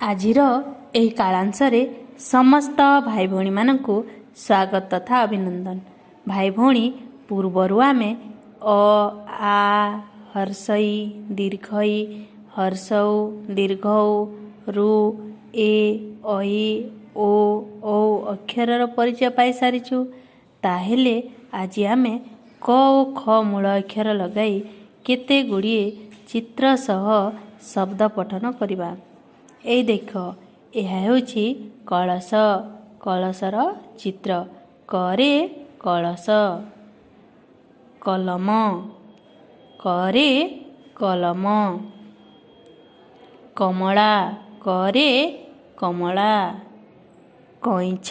आजिर एही कालांशरे समस्त भाई भौणी मानकु स्वागत तथा अभिनंदन। भाई भौणी पूर्वरु आमे अ आ हर्षई दीर्घई हर्षौ दीर्घौ रु ए ऐ ओ औ अक्षरर परिचय पाई सारिछु। ताहेले आज आमे क ओ ख मूल अक्षर लगाई केते गुड़िए चित्र सह शब्द पठन करिबा। एई देख यह होछि कलश। कलशर चित्र करे कलश। कलम करे कलम। कमला करे कमला। कइछ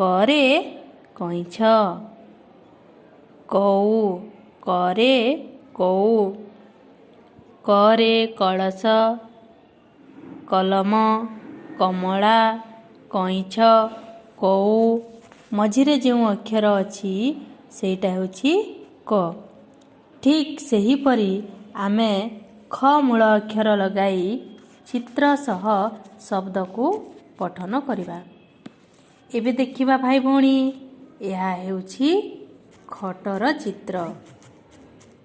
करे कइछ। कौ करे कौ। करे कलश कलम कमला कइछ कौ। मझिरे जो अक्षर अछि सेटा होछि क। ठीक सेहीपरि आमे ख मूल अक्षर लगाई चित्र सह शब्द को पठन करिबा। एबे देखिबा भाई भौणी यह हेउछि खटर चित्र।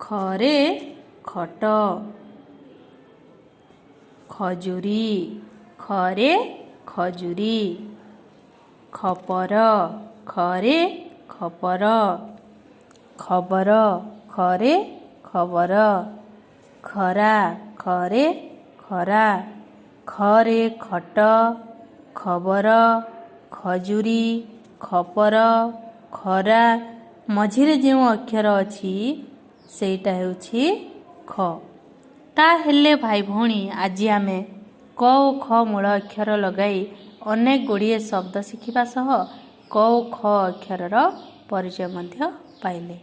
खरे खट। खजुरी खरे खजुरी। खपर खरे खपर। खबर खरे खबर। खरा खरे खरा। खरे खट खबर खजुरी खपर खरा। मझिरे जो अक्षर अछि सेटा हेउछि ख। ताहेले भाई भौणी आज आमे क ओ ख मूल अक्षर लगाई अनेक गुड़िए शब्द शिखिबा सह क ओ ख अक्षरर परिचय मध्य पाइले।